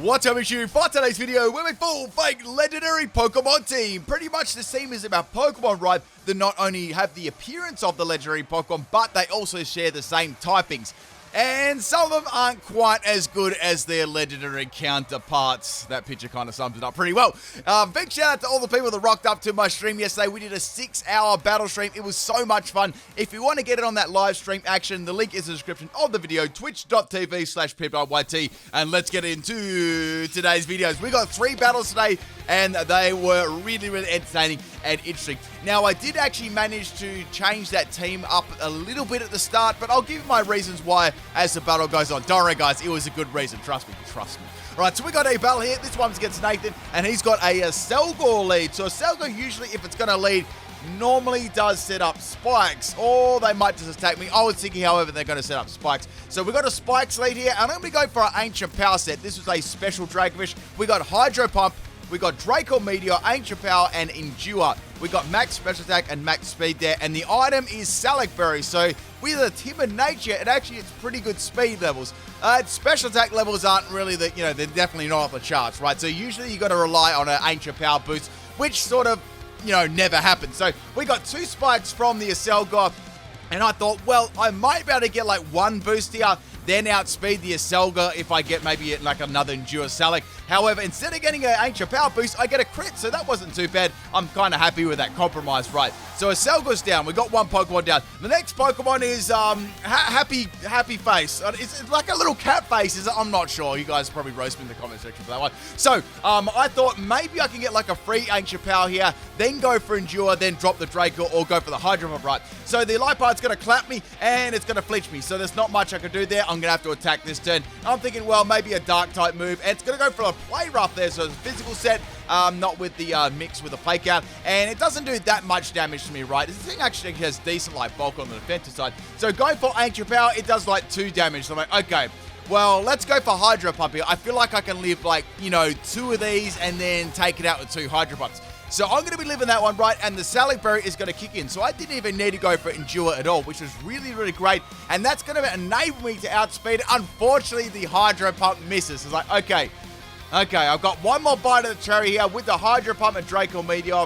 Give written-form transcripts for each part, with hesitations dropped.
What's up, issue? For today's video, we're a full fake legendary Pokemon team. Pretty much this team is about Pokemon, right, that not only have the appearance of the legendary Pokemon, but they also share the same typings. And some of them aren't quite as good as their legendary counterparts. That picture kind of sums it up pretty well. Big shout out to all the people that rocked up to my stream yesterday. We did a 6-hour battle stream. It was so much fun. If you want to get it on that live stream action, the link is in the description of the video, twitch.tv/PIMPNITE. And let's get into today's videos. We got 3 battles today, and they were really, really entertaining and interesting. Now, I did actually manage to change that team up a little bit at the start, but I'll give you my reasons why as the battle goes on. Don't worry, guys, it was a good reason. Trust me, trust me. All right, so we got a battle here. This one's against Nathan, and he's got a Selgor lead. So a Selgor, usually, if it's going to lead, normally does set up spikes, or they might just attack me. I was thinking, however, they're going to set up spikes. So we got a spikes lead here, and I'm going to go for our Ancient Power set. This was a special Dracovish. We got Hydro Pump, we got Draco Meteor, Ancient Power, and Endure. We got max special attack and max speed there, and the item is Salac Berry. So with a timid nature, it's pretty good speed levels. Its special attack levels aren't really they're definitely not off the charts, right? So usually you got to rely on an Ancient Power boost, which sort of, never happens. So we got 2 spikes from the Selgor, and I thought, well, I might be able to get like 1 boost here, then outspeed the Selgor if I get maybe like another Endure Salac. However, instead of getting an Ancient Power boost, I get a crit, so that wasn't too bad. I'm kind of happy with that compromise, right? So a Selgor's down. We got 1 Pokemon down. The next Pokemon is Happy Face. It's like a little cat face, is it? I'm not sure. You guys probably roast me in the comment section for that one. So I thought maybe I can get like a free Ancient Power here, then go for Endure, then drop the Draco, or go for the Hydro Pump, right? So the Lipard's going to clap me, and it's going to flinch me. So there's not much I can do there. I'm going to have to attack this turn. I'm thinking, well, maybe a Dark type move, and it's going to go for a Play Rough there, so it's a physical set, not with the mix with the Fake Out, and it doesn't do that much damage to me, right? This thing actually has decent like bulk on the defensive side. So going for Ancient Power, it does like 2 damage. So I'm like, okay, well, let's go for Hydro Pump here. I feel like I can live like, 2 of these and then take it out with 2 Hydro Pumps. So I'm going to be living that one, right? And the Salac Berry is going to kick in. So I didn't even need to go for Endure at all, which was really, really great. And that's going to enable me to outspeed it. Unfortunately, the Hydro Pump misses. It's like, okay, I've got 1 more bite of the cherry here with the Hydro Pump and Draco Meteor.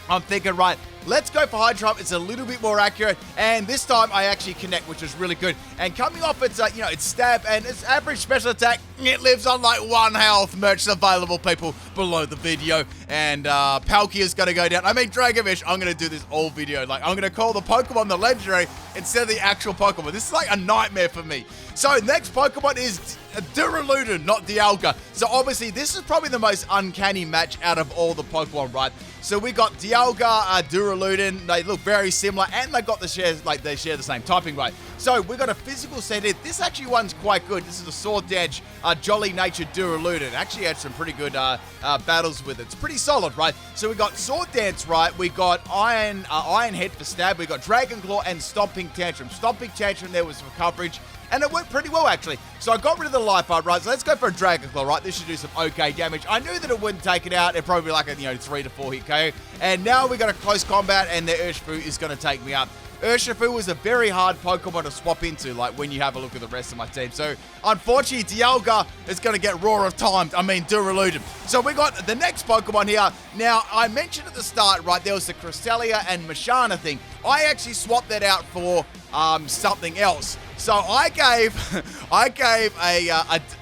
I'm thinking, right, let's go for Hydro Pump. It's a little bit more accurate, and this time I actually connect, which is really good. And coming off its, its stab and its average special attack, it lives on like 1 health. Merch available, people, below the video. And Palkia's going to go down. I mean, Dracovish, I'm going to do this all video. Like, I'm going to call the Pokemon the legendary instead of the actual Pokemon. This is like a nightmare for me. So next Pokemon is Duraludon, not Dialga. So obviously, this is probably the most uncanny match out of all the Pokemon, right? So we got Dialga, Duraludon. They look very similar, and they got the shares, like they share the same typing, right? So we got a physical set here. This actually one's quite good. This is a Sword Dance, Jolly Natured Duraludon. Actually had some pretty good battles with it. It's pretty solid, right? So we got Sword Dance, right? We got Iron Head for stab. We got Dragon Claw and Stomping Tantrum. Stomping Tantrum there was for coverage, and it worked pretty well, actually. So I got rid of the Lipard, right? So let's go for a Dragon Claw, right? This should do some okay damage. I knew that it wouldn't take it out. It'd probably be like a 3 to 4 hit KO. And now we got a close combat, and the Urshifu is going to take me out. Urshifu was a very hard Pokemon to swap into, like when you have a look at the rest of my team. So unfortunately, Dialga is going to get Roar of Time. I mean, Duraludon. So we got the next Pokemon here. Now, I mentioned at the start, right, there was the Cresselia and Mashana thing. I actually swapped that out for something else. So I gave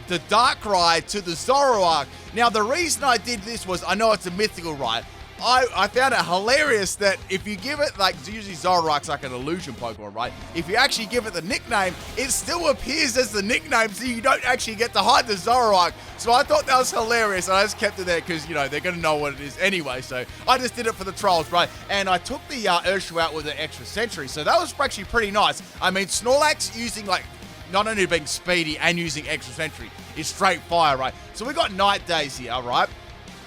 the Darkrai to the Zoroark. Now, the reason I did this was, I know it's a mythical, right? I found it hilarious that if you give it, like, usually Zoroark's like an illusion Pokemon, right? If you actually give it the nickname, it still appears as the nickname, so you don't actually get to hide the Zoroark. So I thought that was hilarious, and I just kept it there because, they're going to know what it is anyway. So I just did it for the trolls, right? And I took the Urshifu out with an extra Sentry, so that was actually pretty nice. I mean, Snorlax using, like, not only being speedy and using extra Sentry is straight fire, right? So we got Night Days here, right?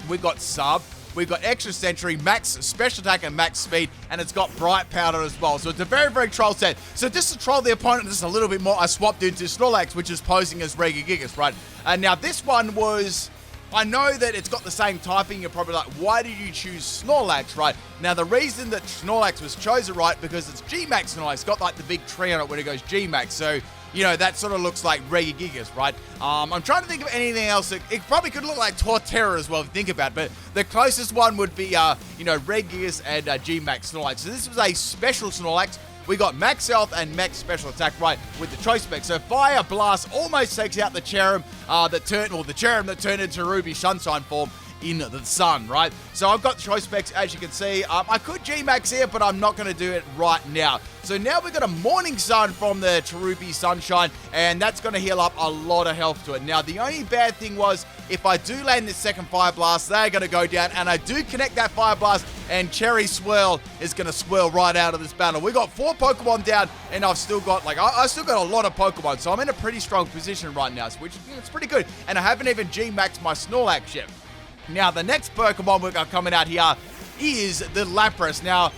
We got Sub. We've got extra sentry, max special attack, and max speed, and it's got bright powder as well. So it's a very, very troll set. So just to troll the opponent just a little bit more, I swapped into Snorlax, which is posing as Regigigas, right? And now this one was... I know that it's got the same typing. You're probably like, why did you choose Snorlax, right? Now, the reason that Snorlax was chosen, right, because it's G-Max Snorlax. It's got, like, the big tree on it when it goes G-Max. So, you know, that sort of looks like Regigigas, right? I'm trying to think of anything else. It probably could look like Torterra as well, if you think about it. But the closest one would be, you know, Regigigas and G-Max Snorlax. So this was a special Snorlax. We got max health and max special attack, right, with the choice spec. So Fire Blast almost takes out the Cherrim the Cherrim that turned into Ruby Sunshine form in the sun, right? So I've got the choice specs, as you can see. I could G-Max here, but I'm not going to do it right now. So now we've got a Morning Sun from the Cherubi Sunshine, and that's going to heal up a lot of health to it. Now, the only bad thing was, if I do land this second Fire Blast, they're going to go down, and I do connect that Fire Blast, and Cherry Swirl is going to swirl right out of this battle. We got 4 Pokemon down, and I've still got, like, I still got a lot of Pokemon, so I'm in a pretty strong position right now, which it's pretty good. And I haven't even G-Maxed my Snorlax yet. Now, the next Pokemon we've got coming out here is the Lapras. Now,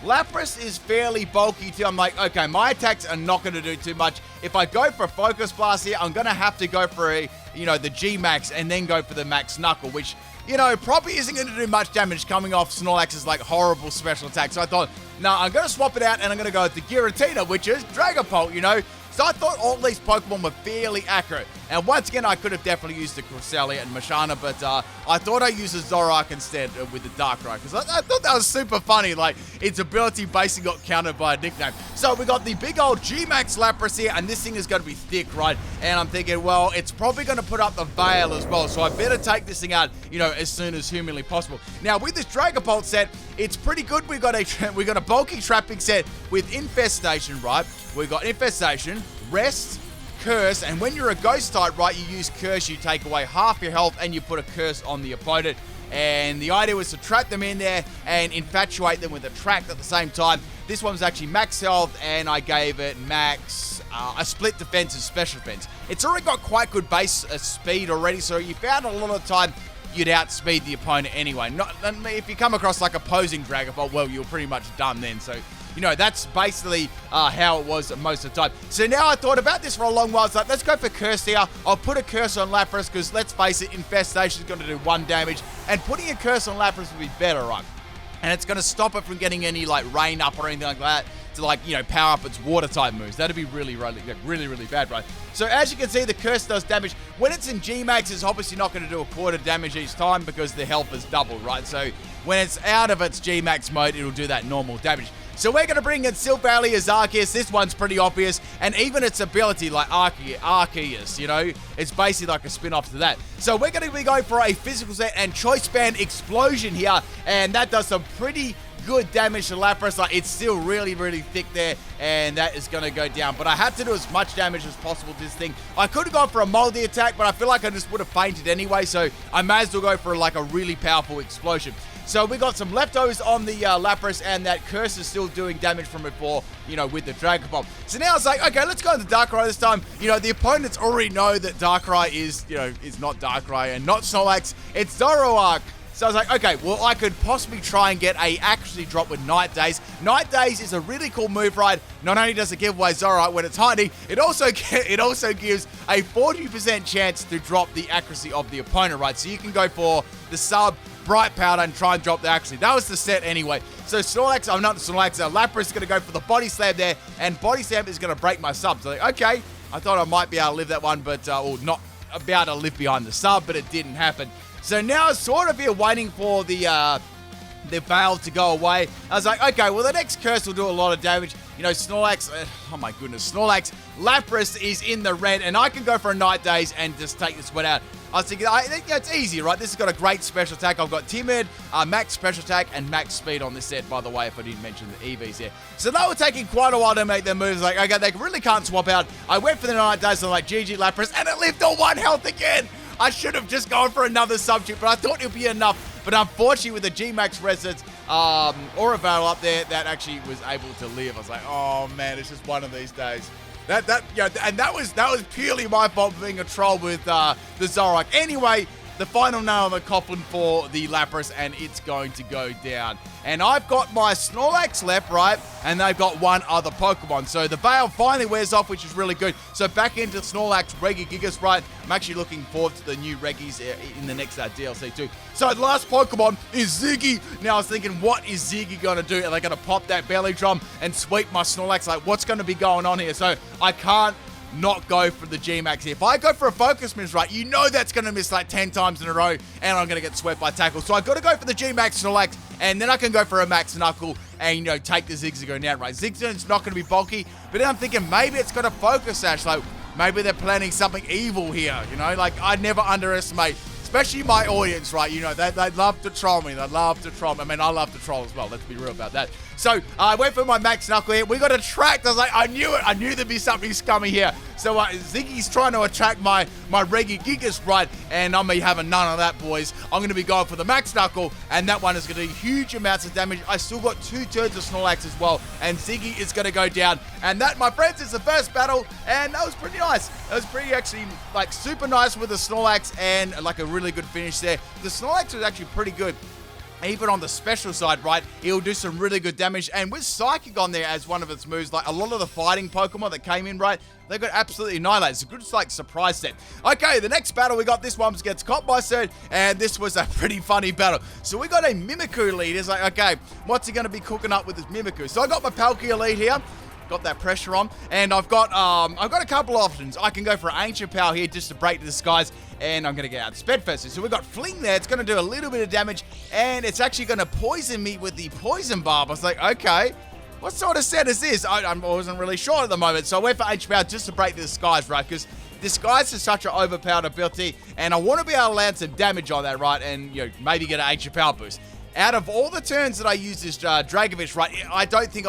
Lapras is fairly bulky too. I'm like, okay, my attacks are not going to do too much. If I go for a Focus Blast here, I'm going to have to go for the G-Max and then go for the Max Knuckle, which, you know, probably isn't going to do much damage coming off Snorlax's, like, horrible special attack. So I thought, no, I'm going to swap it out and I'm going to go with the Giratina, which is Dragapult, you know. So I thought all these Pokemon were fairly accurate. And once again, I could have definitely used the Cresselia and Mashana, but I thought I'd use the Zoroark instead with the Darkrai, because I thought that was super funny. Like, its ability basically got countered by a nickname. So we got the big old G-Max Lapras here, and this thing is going to be thick, right? And I'm thinking, well, it's probably going to put up the Veil as well, so I better take this thing out, you know, as soon as humanly possible. Now, with this Dragapult set, it's pretty good. We got a bulky trapping set with Infestation, right? We got Infestation, Rest, Curse, and when you're a Ghost type, right, you use Curse, you take away half your health, and you put a Curse on the opponent. And the idea was to trap them in there and infatuate them with Attract at the same time. This one was actually max health, and I gave it max, a split defense and special defense. It's already got quite good base speed already, so you found a lot of the time you'd outspeed the opponent anyway. If you come across like opposing Dragapult, well, you're pretty much done then. So, you know, that's basically how it was most of the time. So now I thought about this for a long while. It's like, let's go for Curse here. I'll put a Curse on Lapras because, let's face it, Infestation is going to do 1 damage. And putting a Curse on Lapras would be better, right? And it's going to stop it from getting any, like, rain up or anything like that to, like, you know, power up its water type moves. That'd be really bad, right? So as you can see, the Curse does damage. When it's in G-Max, it's obviously not going to do a quarter damage each time because the health is doubled, right? So when it's out of its G-Max mode, it'll do that normal damage. So we're going to bring in Silvally Arceus. This one's pretty obvious. And even its ability, like Arceus, you know, it's basically like a spin-off to that. So we're going to be going for a physical set and Choice Band Explosion here. And that does some pretty good damage to Lapras. Like, it's still really thick there, and that is going to go down. But I had to do as much damage as possible to this thing. I could have gone for a Moldy attack, but I feel like I just would have fainted anyway, so I may as well go for, like, a really powerful explosion. So we got some leftovers on the Lapras, and that Curse is still doing damage from before, you know, with the Dragapult. So now it's like, okay, let's go into Darkrai this time. You know, the opponents already know that Darkrai is, you know, is not Darkrai and not Snorlax. It's Zoroark. So I was like, okay, well, I could possibly try and get a accuracy drop with Night Daze. Night Daze is a really cool move, right? Not only does it give away Zoroark when it's hiding, it also gives a 40% chance to drop the accuracy of the opponent, right? So you can go for the sub, Bright Powder, and try and drop the accuracy. That was the set anyway. So Snorlax, Lapras is going to go for the Body Slam there, and Body Slam is going to break my sub. So, like, okay, I thought I might be able to live that one, but, or not about to live behind the sub, but it didn't happen. So now it's sort of here waiting for the Veil to go away. I was like, okay, well, the next Curse will do a lot of damage. You know, Snorlax, oh my goodness, Snorlax, Lapras is in the red, and I can go for a Night Daze and just take this one out. I was thinking, I think it's easy, right? This has got a great special attack. I've got Timid, max special attack, and max speed on this set, by the way, if I didn't mention the EVs here. So they were taking quite a while to make their moves. Like, okay, they really can't swap out. I went for the Night Daze, so I'm like, GG Lapras, and it lived on 1 health again. I should have just gone for another substitute, but I thought it would be enough. But unfortunately, with the G-Max Residence or a Veil up there, that actually was able to live. I was like, oh man, it's just one of these days. And that was purely my fault for being a troll with the Zoroark. Anyway, the final nail in the coffin for the Lapras, and it's going to go down. And I've got my Snorlax left, right? And they've got one other Pokemon. So the Veil finally wears off, which is really good. So back into Snorlax, Regigigas, right? I'm actually looking forward to the new Regis in the next DLC too. So the last Pokemon is Ziggy. Now I was thinking, what is Ziggy going to do? Are they going to pop that belly drum and sweep my Snorlax? Like, what's going to be going on here? So I can't not go for the G-Max here. If I go for a Focus Miss, right, you know that's going to miss like 10 times in a row, and I'm going to get swept by Tackle. So I've got to go for the G-Max Snorlax, and then I can go for a Max Knuckle and, you know, take the Zigzagoon out, right? Zigzagoon's not going to be bulky, but then I'm thinking maybe it's got a Focus Sash. Like, maybe they're planning something evil here, you know? Like, I never underestimate, especially my audience, right? You know, they love to troll me. They love to troll me. I mean, I love to troll as well. Let's be real about that. So I went for my Max Knuckle here. We got attract. I was like, I knew it. I knew there'd be something scummy here. So Ziggy's trying to attract my Regigigas, right? And I'm going to be having none of that, boys. I'm going to be going for the Max Knuckle, and that one is going to do huge amounts of damage. I still got 2 turns of Snorlax as well, and Ziggy is going to go down. And that, my friends, is the first battle, and that was pretty nice. That was pretty, actually, like, super nice with the Snorlax, and, like, a really good finish there. The Snorlax was actually pretty good. Even on the special side, right, it'll do some really good damage. And with Psychic on there as one of its moves, like a lot of the fighting Pokemon that came in, right, they got absolutely annihilated. It's a good, like, surprise set. Okay, the next battle we got, this one gets caught by Surge, and this was a pretty funny battle. So we got a Mimikyu lead. It's like, okay, what's he going to be cooking up with this Mimikyu? So I got my Palkia lead here. Got that pressure on, and I've got a couple options. I can go for Ancient Power here just to break the skies, and I'm going to get out Sped first. So we've got Fling there. It's going to do a little bit of damage, and it's actually going to poison me with the Poison Barb. I was like, okay, what sort of set is this? I wasn't really sure at the moment, so I went for Ancient Power just to break the skies, right? Because Disguise is such an overpowered ability, and I want to be able to land some damage on that, right? And, you know, maybe get an Ancient Power boost. Out of all the turns that I used this Dragovich, right, I don't think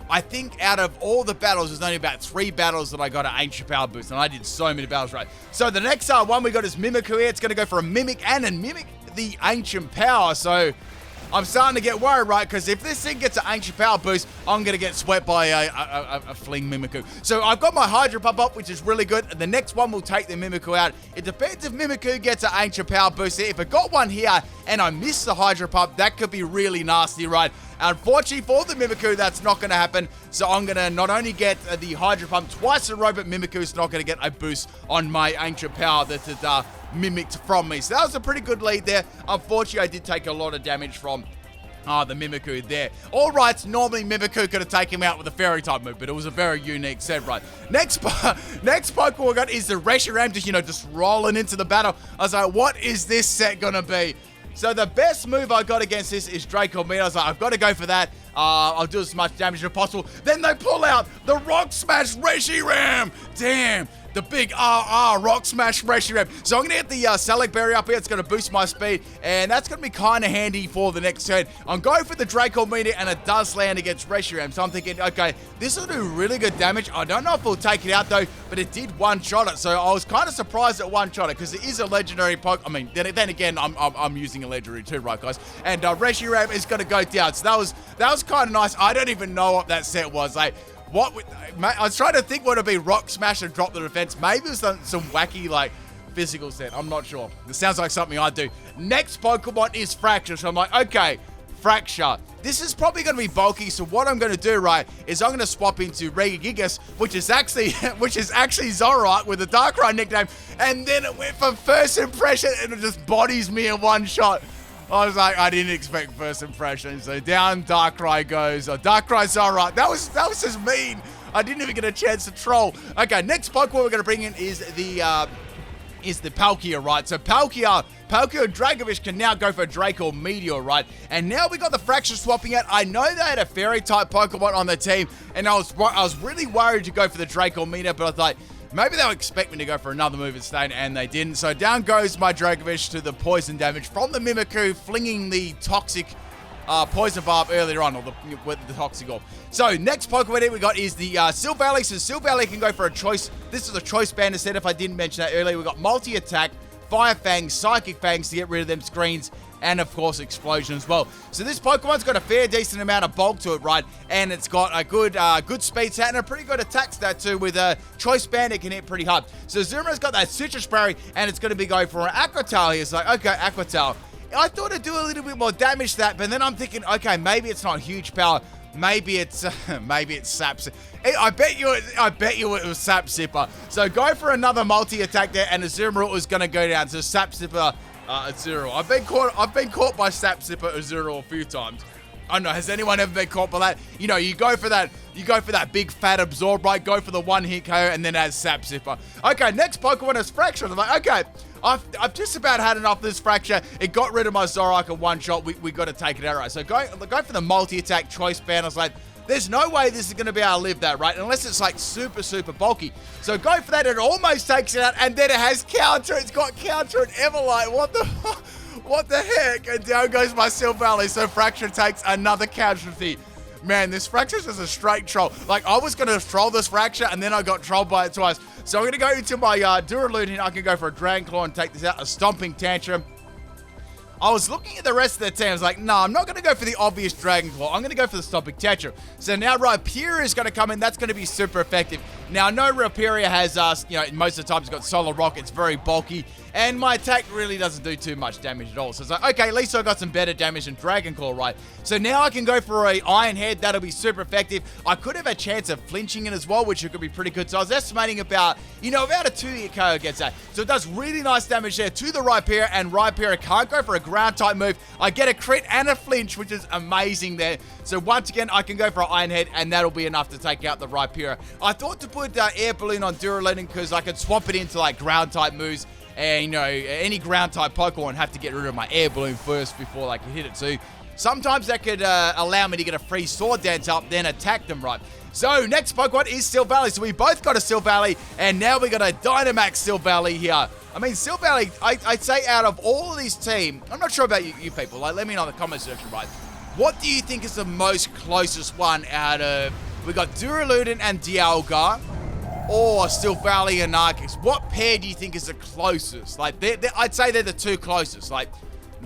I think out of all the battles, there's only about 3 battles that I got an Ancient Power boost, and I did so many battles right. So the next one we got is Mimikyu here. It's going to go for a Mimic and a Mimic the Ancient Power. So I'm starting to get worried, right? Because if this thing gets an Ancient Power boost, I'm going to get swept by a Fling Mimikyu. So I've got my Hydro Pump up, which is really good. The next one will take the Mimikyu out. It depends if Mimikyu gets an Ancient Power boost here. If it got one here and I miss the Hydro Pump, that could be really nasty, right? Unfortunately for the Mimikyu, that's not going to happen. So I'm going to not only get the Hydro Pump twice in a row, but Mimikyu's not going to get a boost on my Ancient Power that it mimicked from me. So that was a pretty good lead there. Unfortunately, I did take a lot of damage from the Mimikyu there. All right, normally Mimikyu could have taken him out with a Fairy type move, but it was a very unique set, right? Next Pokemon we got is the Reshiram, just rolling into the battle. I was like, what is this set going to be? So the best move I got against this is Draco Meteor. I was like, I've got to go for that. I'll do as much damage as possible. Then they pull out the Rock Smash Reshiram. Damn. The big Rock Smash Reshiram. So I'm going to get the Salic Berry up here. It's going to boost my speed, and that's going to be kind of handy for the next turn. I'm going for the Draco Meteor, and it does land against Reshiram. So I'm thinking, okay, this will do really good damage. I don't know if it'll take it out, though, but it did one-shot it. So I was kind of surprised it one-shot it, because it is a legendary Pokemon. I mean, then again, I'm using a legendary too, right, guys? And Reshiram is going to go down. So that was kind of nice. I don't even know what that set was. Like, I was trying to think what would be Rock Smash and drop the defense. Maybe it was some wacky, like, physical set. I'm not sure. This sounds like something I'd do. Next Pokemon is Fracture. So I'm like, okay, Fracture. This is probably going to be bulky. So what I'm going to do, right, is I'm going to swap into Regigigas, which is actually Zoroark with the Darkrai nickname. And then it went for first impression, and it just bodies me in one shot. I was like, I didn't expect first impression. So down Darkrai goes. Darkrai Zoroark. That was just mean. I didn't even get a chance to troll. Okay, next Pokemon we're going to bring in is the Palkia, right? So Palkia Dragovich can now go for Draco Meteor, right? And now we got the Fracture swapping out. I know they had a Fairy-type Pokemon on the team, and I was really worried to go for the Draco Meteor, but I thought, maybe they'll expect me to go for another move instead, and they didn't. So down goes my Dragovich to the poison damage from the Mimikyu, flinging the toxic Poison Barb earlier on, or the Toxic Orb. So next Pokemon we got is the Silvally. So Silvally can go for a choice. This is a choice band set if I didn't mention that earlier. We got multi-attack, Fire Fangs, Psychic Fangs to get rid of them screens, and of course Explosion as well. So this Pokemon's got a fair decent amount of bulk to it, right? And it's got a good speed stat and a pretty good attack stat too. With a Choice Band, it can hit pretty hard. So Zuma's got that Citrus Berry, and it's going to be going for an Aqua Tail here. It's like, okay, Aqua Tail. I thought it'd do a little bit more damage to that, but then I'm thinking, okay, maybe it's not huge power. Maybe it's Sap. I bet you it was Sap Sipper. So go for another multi-attack there, and Azumarill is going to go down. So Sap Sipper, Azumarill. I've been caught by Sap Sipper Azumarill a few times. I don't know, has anyone ever been caught by that? You know, you go for that big fat absorb, right? Go for the one hit KO and then add Sap Sipper. Okay, next Pokemon is Fracture. I'm like, okay, I've just about had enough of this Fracture. It got rid of my Zoroark in one shot. We got to take it out, right? So go for the multi-attack Choice Band. I was like, there's no way this is going to be able to live that, right? Unless it's like super, super bulky. So go for that. It almost takes it out, and then it has counter. It's got counter and Everlight. What the heck? And down goes my Silvally. So Fracture takes another casualty. Man, this Fracture's just a straight troll. Like, I was going to troll this Fracture, and then I got trolled by it twice. So I'm going to go into my Duraludon. I can go for a Dragon Claw and take this out. A Stomping Tantrum. I was looking at the rest of the team. I was like, no, I'm not going to go for the obvious Dragon Claw. I'm going to go for the Stomping Tantrum. So now Rhyperior is going to come in. That's going to be super effective. Now, I know Rhyperior has, most of the time it's got Solar Rock. It's very bulky. And my attack really doesn't do too much damage at all. So it's like, okay, at least I got some better damage than Dragon Claw, right? So now I can go for a Iron Head. That'll be super effective. I could have a chance of flinching it as well, which could be pretty good. So I was estimating about a 2-hit KO gets that. So it does really nice damage there to the Rhyperior, and Rhyperior can't go for a ground type move. I get a crit and a flinch, which is amazing there. So once again, I can go for an Iron Head, and that'll be enough to take out the Rhyperior. I thought to put Air Balloon on Duraludon because I could swap it into like ground type moves. And, any ground type Pokemon have to get rid of my Air Balloon first before I can hit it. So sometimes that could allow me to get a free Sword Dance up, then attack them, right? So next Pokemon is Silvally. So we both got a Silvally, and now we got a Dynamax Silvally here. I mean, Silvally, I'd say out of all of these team, I'm not sure about you people. Like, let me know in the comment section, right? What do you think is the most closest one out of... We got Duraludon and Dialga. Or Silvally and Arceus. What pair do you think is the closest? Like, I'd say they're the two closest. Like,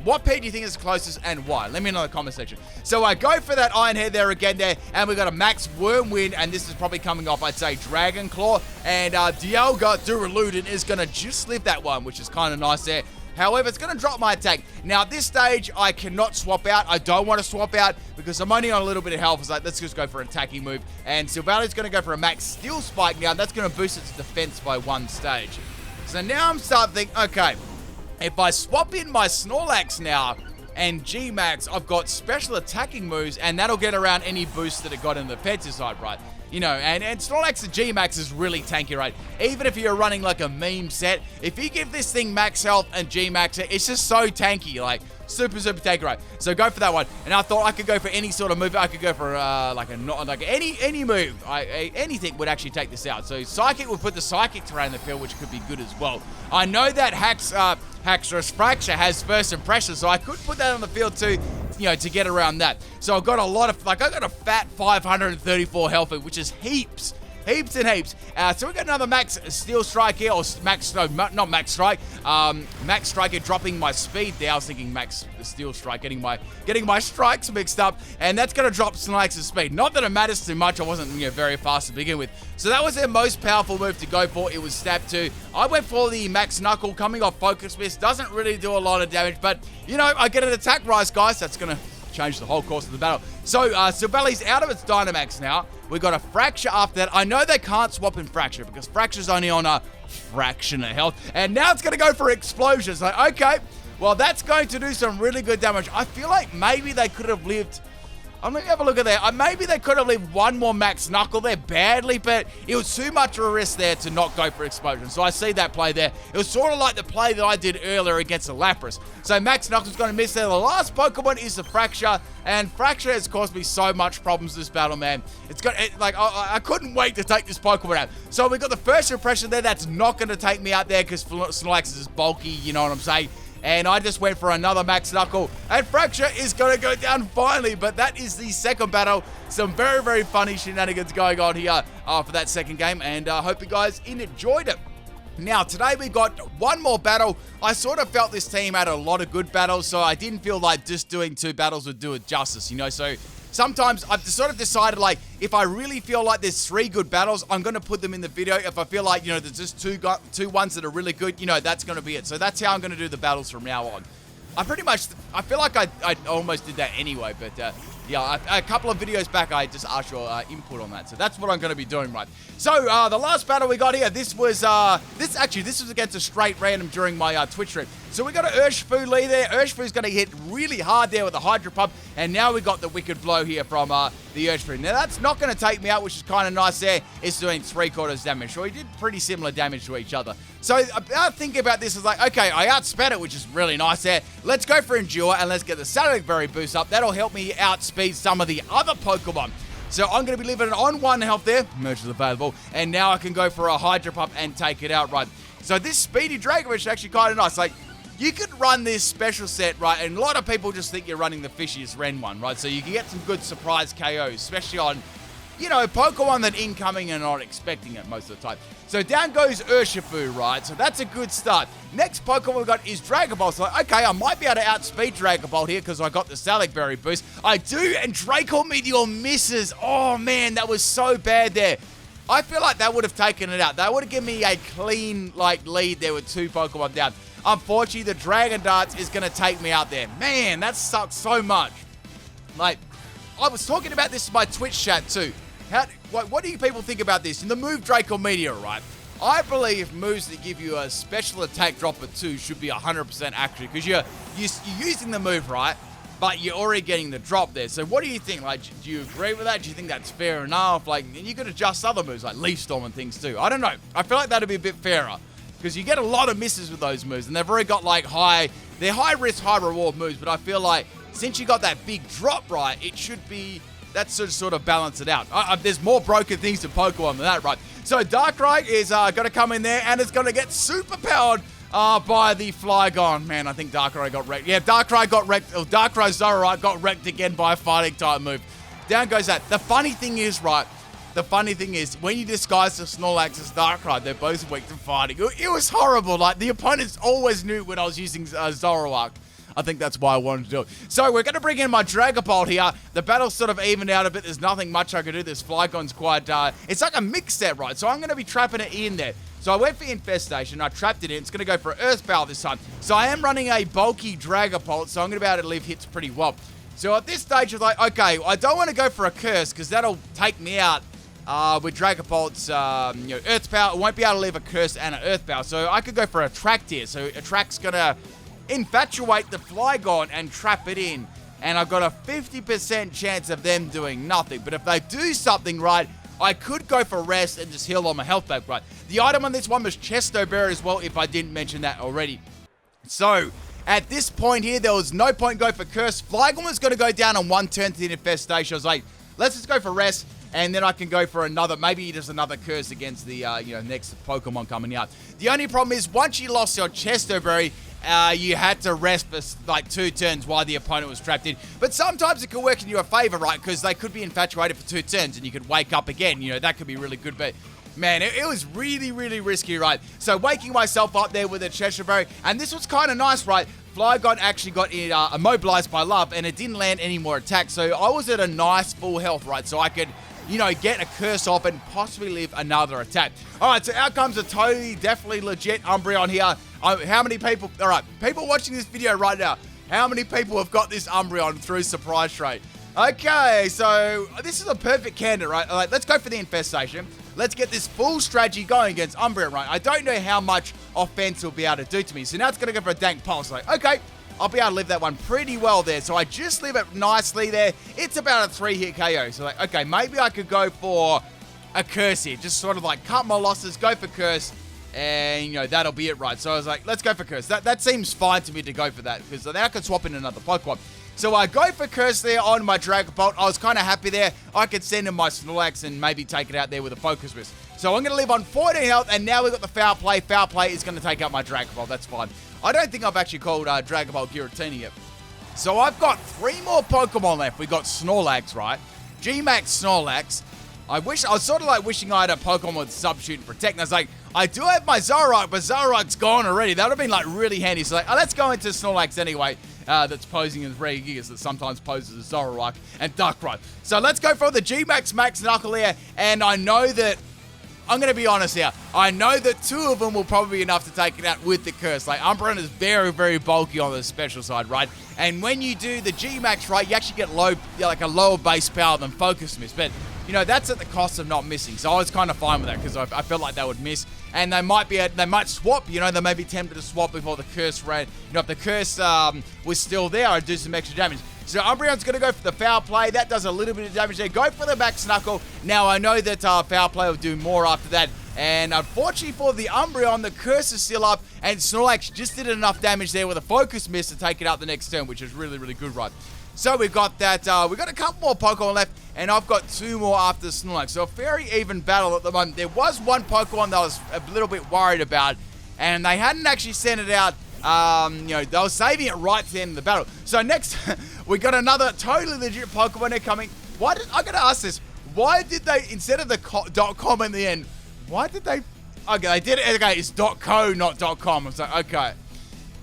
what pair do you think is the closest and why? Let me know in the comment section. So I go for that Iron Head there again there. And we got a Max Wormwind. And this is probably coming off, I'd say, Dragon Claw. And Dialga Duraludon is going to just live that one, which is kind of nice there. However, it's going to drop my attack. Now, at this stage, I cannot swap out. I don't want to swap out because I'm only on a little bit of health. It's like, let's just go for an attacking move. And Silvally's going to go for a Max Steel Spike now. That's going to boost its defense by one stage. So now I'm starting to think, okay, if I swap in my Snorlax now and G-Max, I've got special attacking moves, and that'll get around any boost that it got in the Pesticide, right? And Snorlax and G-Max is really tanky, right? Even if you're running like a meme set, if you give this thing max health and G-Max, it's just so tanky, like super, super tanky, right? So go for that one. And I thought I could go for any sort of move. I could go for any move. Anything would actually take this out. So Psychic would put the Psychic Terrain in the field, which could be good as well. I know that Haxorus Fracture has first impression, so I could put that on the field too, to get around that. So I've got a lot of, I got a fat 534 health, which is heaps. Heaps and heaps. So we got another Max Steel Strike here, or not Max Strike. Max Strike here, dropping my speed there. I was thinking Max Steel Strike, getting my strikes mixed up, and that's going to drop Snorlax's speed. Not that it matters too much. I wasn't very fast to begin with. So that was their most powerful move to go for. It was Stab 2. I went for the Max Knuckle, coming off Focus Mist. Doesn't really do a lot of damage, but I get an attack rise, guys. That's going to change the whole course of the battle. So Silvally's out of its Dynamax now. We got a Fracture after that. I know they can't swap in Fracture because Fracture's only on a fraction of health. And now it's going to go for Explosions. Like, okay, well, that's going to do some really good damage. I feel like maybe they could have lived... I'm going to have a look at that. Maybe they could have lived one more Max Knuckle there badly, but it was too much of a risk there to not go for Explosion. So I see that play there. It was sort of like the play that I did earlier against the Lapras. So Max Knuckle's going to miss there. The last Pokemon is the Fracture, and Fracture has caused me so much problems this battle, man. I couldn't wait to take this Pokemon out. So we got the first impression there. That's not going to take me out there because Snorlax is bulky, you know what I'm saying? And I just went for another Max Knuckle. And Fracture is going to go down finally. But that is the second battle. Some very, very funny shenanigans going on here for that second game. And I hope you guys enjoyed it. Now, today we got one more battle. I sort of felt this team had a lot of good battles, so I didn't feel like just doing 2 battles would do it justice, you know? So sometimes I've sort of decided, like, if I really feel like there's 3 good battles, I'm going to put them in the video. If I feel like, you know, there's just two ones that are really good, you know, that's going to be it. So that's how I'm going to do the battles from now on. I feel like I almost did that anyway, but yeah, a couple of videos back, I just asked your input on that. So that's what I'm going to be doing, right? So the last battle we got here, this was against a straight random during my Twitch stream. So we got an Urshifu Lee there. Urshifu's going to hit really hard there with the Hydro Pump. And now we got the Wicked Blow here from the Urshifu. Now that's not going to take me out, which is kind of nice there. It's doing 3/4 damage. So we did pretty similar damage to each other. So I think about this as like, okay, I outsped it, which is really nice there. Let's go for Endure and let's get the Static Berry boost up. That'll help me outspeed some of the other Pokemon. So I'm going to be leaving it on 1 health there. Merch is available. And now I can go for a Hydro Pump and take it out, right? So this Speedy Dragon is actually kind of nice. Like, you could run this special set, right? And a lot of people just think you're running the fishiest Ren one, right? So you can get some good surprise KOs, especially on, you know, Pokemon that incoming and not expecting it most of the time. So down goes Urshifu, right? So that's a good start. Next Pokemon we got is Dragon Ball. So, okay, I might be able to outspeed Dragon Ball here because I got the Static Berry boost. I do, and Draco Meteor misses. Oh, man, that was so bad there. I feel like that would have taken it out. That would have given me a clean, like, lead there with 2 Pokemon down. Unfortunately, the Dragon Darts is going to take me out there. Man, that sucks so much. Like, I was talking about this in my Twitch chat too. What do you people think about this? In the move Draco Meteor, right? I believe moves that give you a special attack drop of 2 should be 100% accurate because you're using the move, right? But you're already getting the drop there. So what do you think? Like, do you agree with that? Do you think that's fair enough? Like, you could adjust other moves like Leaf Storm and things too. I don't know. I feel like that'd be a bit fairer because you get a lot of misses with those moves and they've already got like they're high risk, high reward moves. But I feel like since you got that big drop, right, it should be, that should sort of balance it out. There's more broken things to Pokemon than that, right? So Darkrai is going to come in there and it's going to get super powered by the Flygon. Man, I think Darkrai got wrecked. Yeah, Darkrai got wrecked. Oh, Darkrai Zoroark got wrecked again by a fighting type move. Down goes that. The funny thing is, right, when you disguise the Snorlax as Darkrai, they're both weak to fighting. It was horrible. Like, the opponents always knew when I was using Zoroark. I think that's why I wanted to do it. So we're going to bring in my Dragapult here. The battle's sort of evened out a bit. There's nothing much I can do. This Flygon's quite, it's like a mix set, right? So I'm going to be trapping it in there. So I went for Infestation. I trapped it in. It's going to go for Earthbound this time. So I am running a bulky Dragapult, so I'm going to be able to live hits pretty well. So at this stage, it's like, okay, I don't want to go for a Curse because that'll take me out with Dragapult's, you know, Earthbound. I won't be able to leave a Curse and an Earthbound. So I could go for Attract here. So Attract's going to infatuate the Flygon and trap it in. And I've got a 50% chance of them doing nothing. But if they do something right, I could go for Rest and just heal on my health back, right? The item on this one was Chesto Berry as well, if I didn't mention that already. So, at this point here, there was no point going for Curse. Flygon was going to go down on 1 turn to the Infestation. I was like, let's just go for Rest, and then I can go for another, maybe just another Curse against the, you know, next Pokemon coming out. The only problem is, once you lost your Chesto Berry, you had to rest for like 2 turns while the opponent was trapped in. But sometimes it could work in your favor, right? Because they could be infatuated for 2 turns and you could wake up again. You know, that could be really good. But man, it was really, really risky, right? So waking myself up there with a Cheshire Berry. And this was kind of nice, right? Flygon actually got immobilized by Love and it didn't land any more attacks. So I was at a nice full health, right? So I could, you know, get a Curse off and possibly live another attack. All right, so out comes a totally, definitely legit Umbreon here. How many people, all right, people watching this video right now, how many people have got this Umbreon through Surprise Trade? Okay, so this is a perfect candidate, right? All right, let's go for the Infestation. Let's get this full strategy going against Umbreon, right? I don't know how much offense will be able to do to me. So now it's going to go for a Dank Pulse. Like, okay, I'll be able to live that one pretty well there. So I just live it nicely there. It's about a 3-hit KO. So like, okay, maybe I could go for a Curse here. Just sort of like cut my losses, go for Curse. And, you know, that'll be it, right? So I was like, let's go for Curse. That seems fine to me to go for that, because then I can swap in another Pokemon. So I go for Curse there on my Dragapult. I was kind of happy there. I could send in my Snorlax and maybe take it out there with a Focus Wrist. So I'm going to live on 14 health, and now we've got the Foul Play. Foul Play is going to take out my Dragapult. That's fine. I don't think I've actually called Dragapult Giratina yet. So I've got 3 more Pokemon left. We got Snorlax, right? G-Max Snorlax. I was sort of like wishing I had a Pokemon with Substitute and Protect. And I was like, I do have my Zoroark, but Zoroark's gone already. That would have been like really handy. So like, let's go into Snorlax anyway. That's posing as Regigigas that sometimes poses as Zoroark and Darkrai. So let's go for the G-Max Max Knuckle here. And I know that, I'm going to be honest here, I know that 2 of them will probably be enough to take it out with the curse. Like, Umbreon is very, very bulky on the special side, right? And when you do the G-Max, right, you actually get like a lower base power than Focus Miss. But, you know, that's at the cost of not missing. So I was kind of fine with that because I felt like they would miss. And they might swap, you know, they may be tempted to swap before the curse ran. You know, if the curse was still there, I'd do some extra damage. So Umbreon's going to go for the Foul Play. That does a little bit of damage there. Go for the Max Knuckle. Now, I know that Foul Play will do more after that. And unfortunately for the Umbreon, the curse is still up. And Snorlax just did enough damage there with a Focus Miss to take it out the next turn, which is really, really good, right? So we've got that. We've got a couple more Pokemon left. And I've got 2 more after Snorlax. So a very even battle at the moment. There was one Pokemon that I was a little bit worried about. And they hadn't actually sent it out. You know, they were saving it right to the end of the battle. So next, we got another totally legit Pokemon there coming. I gotta ask this. Why did they, instead of the .com in the end, why did they, okay, they did it, okay, it's .co, not .com. I was like, okay.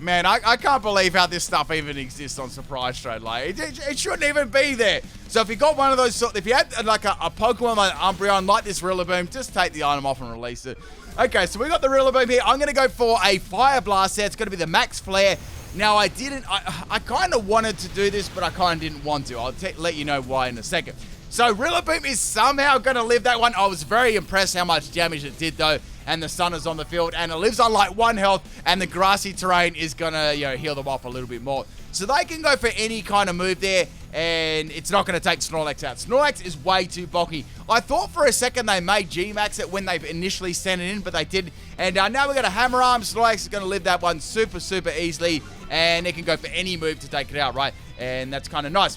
Man, I can't believe how this stuff even exists on Surprise Trade. Like, it shouldn't even be there. So if you got one of those, if you had like a Pokemon like Umbreon, like this Rillaboom, just take the item off and release it. Okay, so we got the Rillaboom here. I'm going to go for a Fire Blast here. It's going to be the Max Flare. Now, I kind of wanted to do this, but I kind of didn't want to. I'll let you know why in a second. So Rillaboom is somehow going to live that one. I was very impressed how much damage it did, though. And the sun is on the field, and it lives on like 1 health, and the grassy terrain is going to, you know, heal them off a little bit more. So they can go for any kind of move there, and it's not going to take Snorlax out. Snorlax is way too bulky. I thought for a second they made G-Max it when they initially sent it in, but they didn't. And now we've got a Hammer Arm. Snorlax is going to live that one super, super easily, and it can go for any move to take it out, right? And that's kind of nice.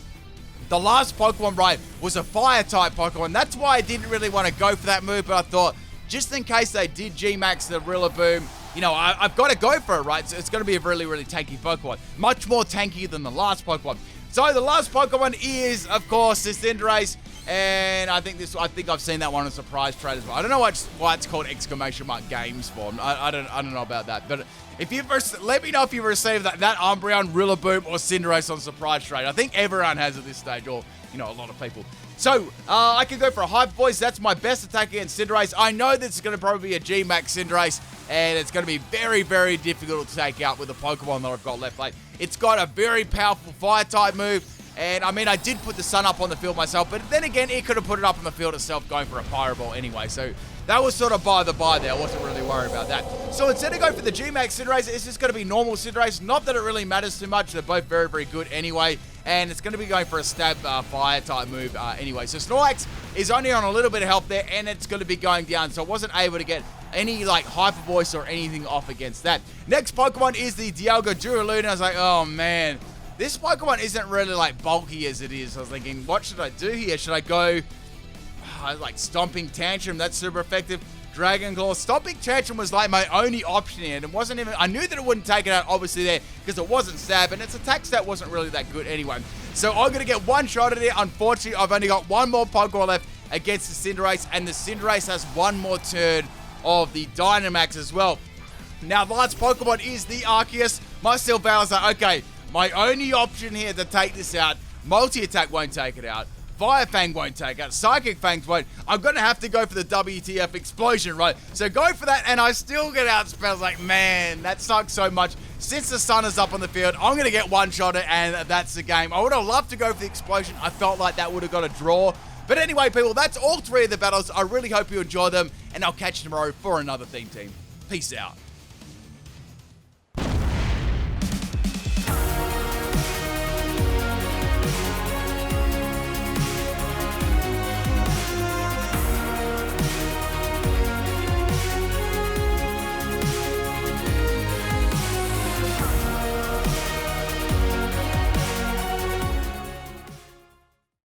The last Pokemon, right, was a Fire-type Pokemon. That's why I didn't really want to go for that move, but I thought, just in case they did G-Max the Rillaboom, you know, I've got to go for it, right? So it's going to be a really, really tanky Pokemon. Much more tanky than the last Pokemon. So the last Pokemon is, of course, this Cinderace. And I think I've seen that one on Surprise Trade as well. I don't know why it's called exclamation mark games for. I don't know about that. But if you've let me know if you've received that Umbreon, Rillaboom, or Cinderace on Surprise Trade. I think everyone has at this stage, or, you know, a lot of people. So, I can go for a Hyper Voice. That's my best attack against Cinderace. I know this is going to probably be a G-Max Cinderace, and it's going to be very, very difficult to take out with the Pokemon that I've got left. Like, it's got a very powerful Fire-type move, and, I mean, I did put the sun up on the field myself, but then again, it could have put it up on the field itself going for a Pyro Ball anyway, so that was sort of by the by there. I wasn't really worried about that. So instead of going for the G-Max Cinderace, it's just going to be normal Cinderace. Not that it really matters too much. They're both very, very good anyway. And it's going to be going for a stab Fire-type move anyway. So Snorlax is only on a little bit of health there, and it's going to be going down. So I wasn't able to get any, like, Hyper Voice or anything off against that. Next Pokemon is the Dialga Duraludon. And I was like, oh, man. This Pokemon isn't really, like, bulky as it is. I was thinking, what should I do here? Should I go, like, Stomping Tantrum? That's super effective. Dragon Claw. Stomping Tantrum was like my only option here, and it wasn't even, I knew that it wouldn't take it out obviously there because it wasn't stab, and its attack stat wasn't really that good anyway. So I'm going to get one shot at it. Unfortunately, I've only got one more Pokemon left against the Cinderace, and the Cinderace has one more turn of the Dynamax as well. Now, the last Pokemon is the Arceus. My Silvally was like, okay, my only option here to take this out, Multi-Attack won't take it out. Fire Fang won't take out. Psychic Fangs won't. I'm going to have to go for the WTF Explosion, right? So go for that, and I still get outspelled. I was like, man, that sucks so much. Since the sun is up on the field, I'm going to get one shot at it, and that's the game. I would have loved to go for the Explosion. I felt like that would have got a draw. But anyway, people, that's all 3 of the battles. I really hope you enjoy them, and I'll catch you tomorrow for another Theme Team. Peace out.